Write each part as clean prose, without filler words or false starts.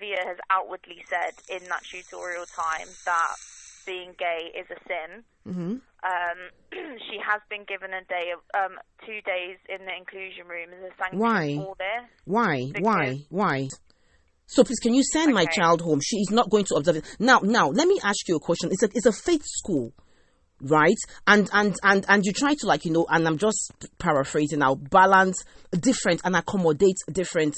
Olivia has outwardly said in that tutorial time that being gay is a sin. Mm-hmm. She has been given a day of 2 days in the inclusion room as a sanction for this. Why? So please, can you send my child home? She is not going to observe it. Now, let me ask you a question. It's a faith school, right? And you try to, like, and I'm just paraphrasing now, balance different and accommodate different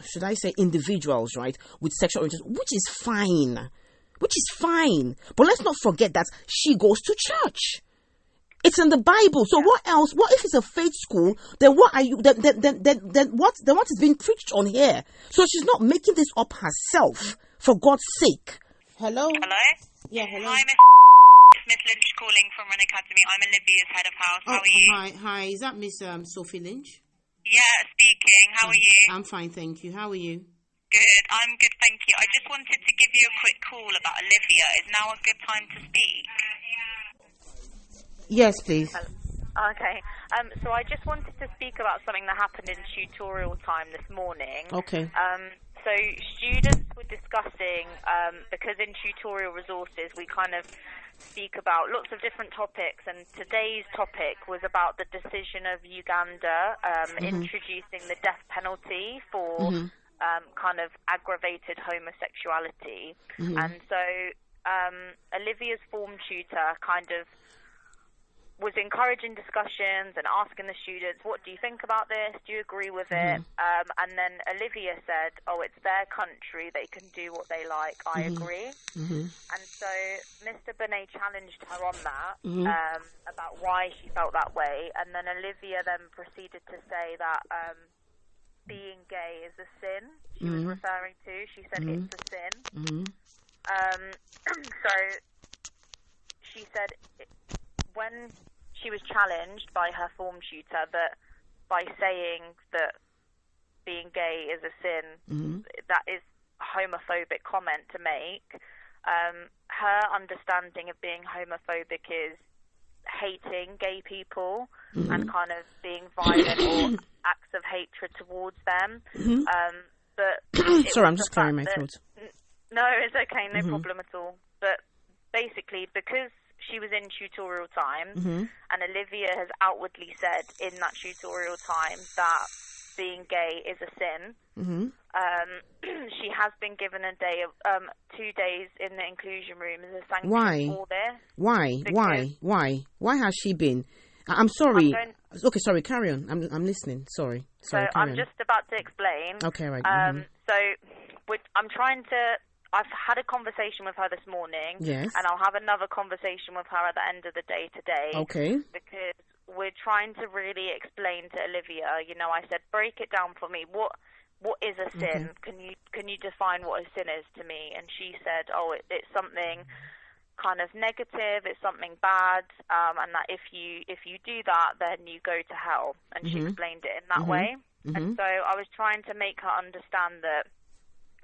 should I say individuals, right, with sexual orientation, which is fine. But let's not forget that she goes to church. It's in the Bible. So what else? What if it's a faith school? Then what are you? Then what is being preached on here? So she's not making this up herself, for God's sake. Hello. Yeah. Hello. Hi, Miss Lynch calling from Wren Academy. I'm Olivia's head of house. How are you? Hi. Is that Miss Sophie Lynch? Yeah, speaking. How are you? I'm fine, thank you. How are you? Good. I'm good, thank you. I just wanted to give you a quick call about Olivia. Is now a good time to speak? Yes, please. Okay. So I just wanted to speak about something that happened in tutorial time this morning. Okay. So students were discussing, because in tutorial resources we kind of speak about lots of different topics, and today's topic was about the decision of Uganda introducing the death penalty for kind of aggravated homosexuality. And so Olivia's form tutor kind of was encouraging discussions and asking the students, what do you think about this? Do you agree with it? And then Olivia said, it's their country. They can do what they like. I agree. And so Mr. Benet challenged her on that, about why she felt that way. And then Olivia then proceeded to say that being gay is a sin she was referring to. She said it's a sin. So she said when she was challenged by her form tutor that by saying that being gay is a sin, that is a homophobic comment to make. Her understanding of being homophobic is hating gay people and kind of being violent or acts of hatred towards them. But sorry, I'm just clearing my throat. No, it's okay, no problem at all. But basically, because she was in tutorial time, and Olivia has outwardly said in that tutorial time that being gay is a sin, she has been given a day of 2 days in the inclusion room as a sanction for this. Why has she been? I'm sorry. Okay, sorry, carry on. I'm listening. Sorry, I'm just about to explain. Okay, right. So I'm trying to. I've had a conversation with her this morning, yes, and I'll have another conversation with her at the end of the day today. Okay. Because we're trying to really explain to Olivia. I said, break it down for me. What is a sin? Okay. Can you define what a sin is to me? And she said, it's something kind of negative. It's something bad, and that if you do that, then you go to hell. And she explained it in that way. And so I was trying to make her understand that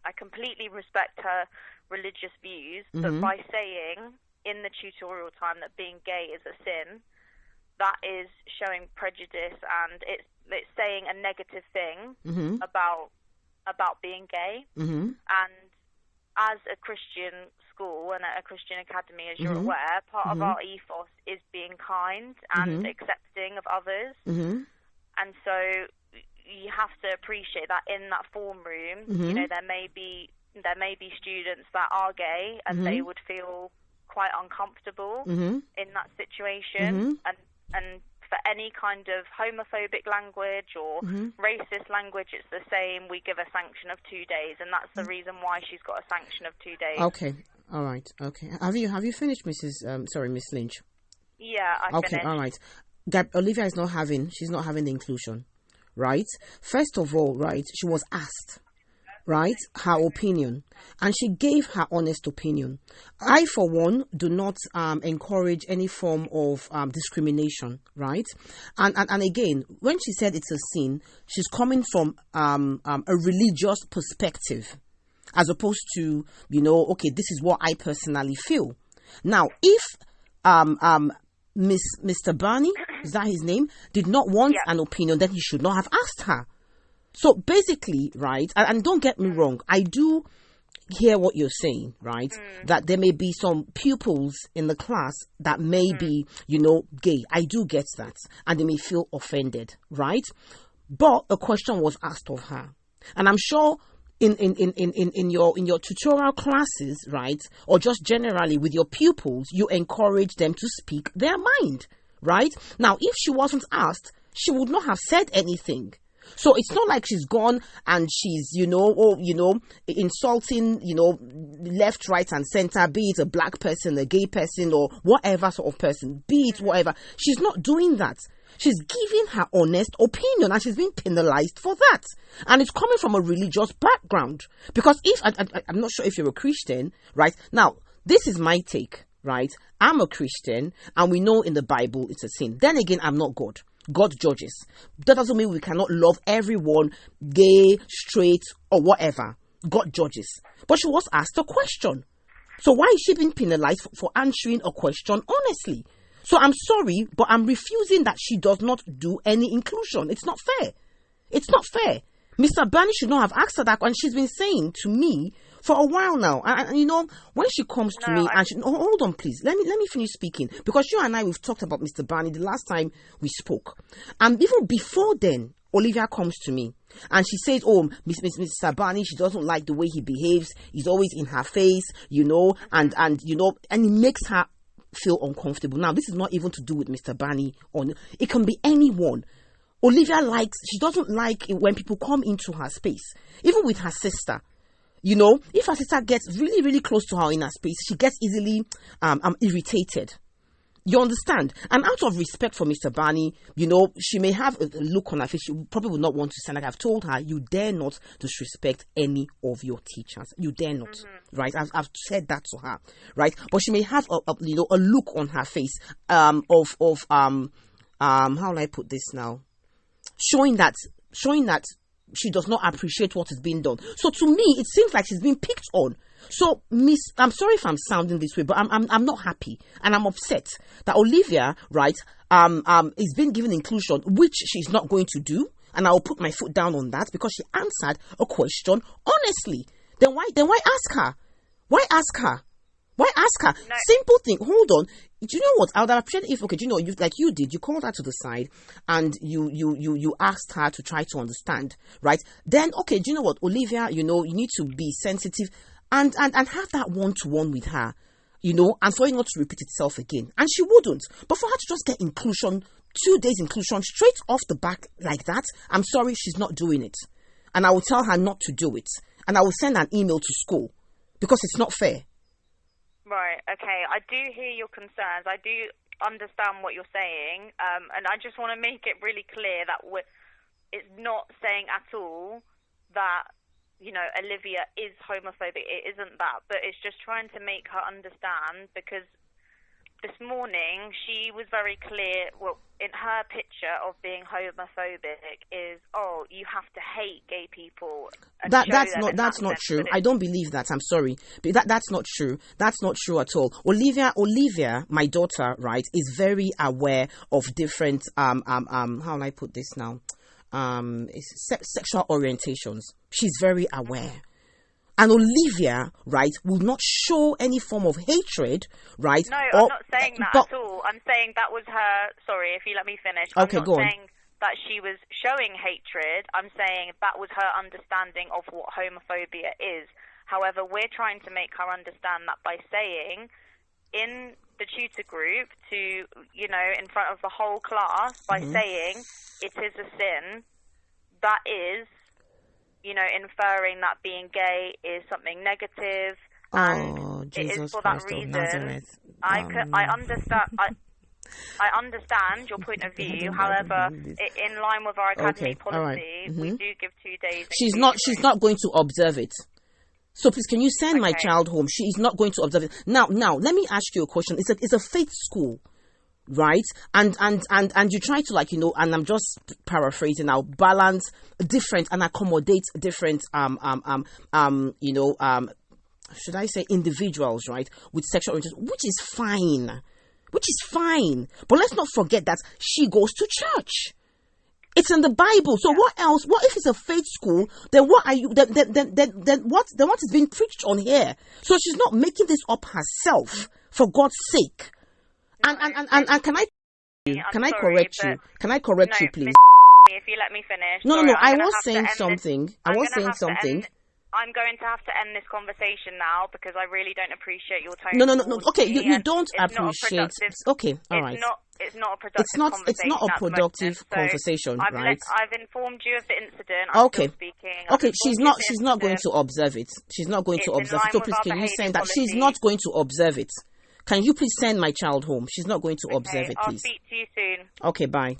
I completely respect her religious views, but by saying in the tutorial time that being gay is a sin, that is showing prejudice, and it's saying a negative thing about being gay. And as a Christian school and a Christian academy, as you're aware, part of our ethos is being kind and accepting of others. And so you have to appreciate that in that form room, there may be students that are gay and they would feel quite uncomfortable in that situation, and for any kind of homophobic language or racist language, it's the same. We give a sanction of 2 days, and that's the reason why she's got a sanction of 2 days. Okay, all right, okay. Have you finished, Miss Lynch? Yeah, I finished. Okay, all right. Olivia is not having the inclusion. Right? First of all, right, she was asked, right, her opinion, and she gave her honest opinion. I, for one, do not encourage any form of discrimination, right? And again, when she said it's a sin, she's coming from a religious perspective, as opposed to, okay, this is what I personally feel. Now, if Mr. Barney, is that his name, did not want an opinion, then he should not have asked her. So basically, right, and don't get me wrong, I do hear what you're saying, right? That there may be some pupils in the class that may be, gay. I do get that. And they may feel offended, right? But a question was asked of her. And I'm sure in your tutorial classes, right? Or just generally with your pupils, you encourage them to speak their mind, right? Now, if she wasn't asked, she would not have said anything. So it's not like she's gone and she's, insulting, left, right, and center, be it a black person, a gay person, or whatever sort of person, be it whatever. She's not doing that. She's giving her honest opinion, and she's being penalized for that. And it's coming from a religious background. Because I'm not sure if you're a Christian, right? Now, this is my take, right? I'm a Christian, and we know in the Bible it's a sin. Then again, I'm not God. God judges. That doesn't mean we cannot love everyone, gay, straight, or whatever. God judges. But she was asked a question. So why is she being penalized for answering a question honestly? So I'm sorry, but I'm refusing that she does not do any inclusion. It's not fair. It's not fair. Mr. Barney should not have asked her that, and she's been saying to me for a while now. And when she comes to me, and hold on, please. Let me finish speaking, because you and I, we've talked about Mr. Barney the last time we spoke. And even before then, Olivia comes to me and she says, "Oh, Mr. Barney, she doesn't like the way he behaves. He's always in her face, and it makes her feel uncomfortable." Now, this is not even to do with Mr. Barney, it can be anyone. Olivia she doesn't like it when people come into her space, even with her sister. If her sister gets really, really close to her in her space, she gets easily irritated. You understand? And out of respect for Mr. Barney, she may have a look on her face. She probably would not want to sound like I've told her, you dare not disrespect any of your teachers. You dare not, right? I've said that to her, right? But she may have a look on her face how will I put this now? Showing that she does not appreciate what is being done. So to me, it seems like she's being picked on. So, I'm sorry if I'm sounding this way, but I'm not happy and I'm upset that Olivia, right, is being given inclusion, which she's not going to do, and I will put my foot down on that because she answered a question honestly. Then why ask her? Why ask her? Why ask her? No. Simple thing. Hold on. Do you know what? I would have appreciated if, okay, you called her to the side and you asked her to try to understand, right? Then, okay, do you know what, Olivia, you need to be sensitive and have that one-to-one with her, and for it not to repeat itself again. And she wouldn't. But for her to just get inclusion, 2 days inclusion, straight off the back like that, I'm sorry, she's not doing it. And I will tell her not to do it. And I will send an email to school because it's not fair. Right, okay. I do hear your concerns. I do understand what you're saying. And I just want to make it really clear that it's not saying at all that, Olivia is homophobic. It isn't that. But it's just trying to make her understand, because this morning she was very clear, in her picture of being homophobic is, you have to hate gay people. That's not true. I don't believe that. I'm sorry. But that's not true. That's not true at all. Olivia, my daughter, right, is very aware of different, how will I put this now? Sexual orientations. She's very aware. And Olivia, right, will not show any form of hatred, right? No, I'm not saying that at all. I'm saying that was her... Sorry, if you let me finish. Okay, go on. I'm not saying that she was showing hatred. I'm saying that was her understanding of what homophobia is. However, we're trying to make her understand that by saying in the tutor group to, in front of the whole class, by saying it is a sin, that is... inferring that being gay is something negative, and Jesus it is for Christ that reason. Nazareth. I understand. I understand your point of view. However, in line with our academy policy, we do give 2 days. She's not going to observe it. So please, can you send my child home? She is not going to observe it. Now, let me ask you a question. It's a faith school, right? And you try to and I'm just paraphrasing now, balance different and accommodate different should I say individuals, right, with sexual orientation, which is fine. But let's not forget that she goes to church. It's in the Bible. So what else? What if it's a faith school? Then what are you? Then what? Then what is being preached on here? So she's not making this up herself, for God's sake. And can I correct you? Can I correct you, please? If you let me finish. No. I was saying something. I'm going to have to end this conversation now because I really don't appreciate your tone. No. Okay, you don't appreciate. Okay, all right. It's not a productive conversation. It's not a productive conversation, right? I've informed you of the incident. Okay. Okay, she's not going to observe it. She's not going to observe it. So please, can you send that? She's not going to observe it. Can you please send my child home? She's not going to observe it, please. I'll speak to you soon. Okay, bye.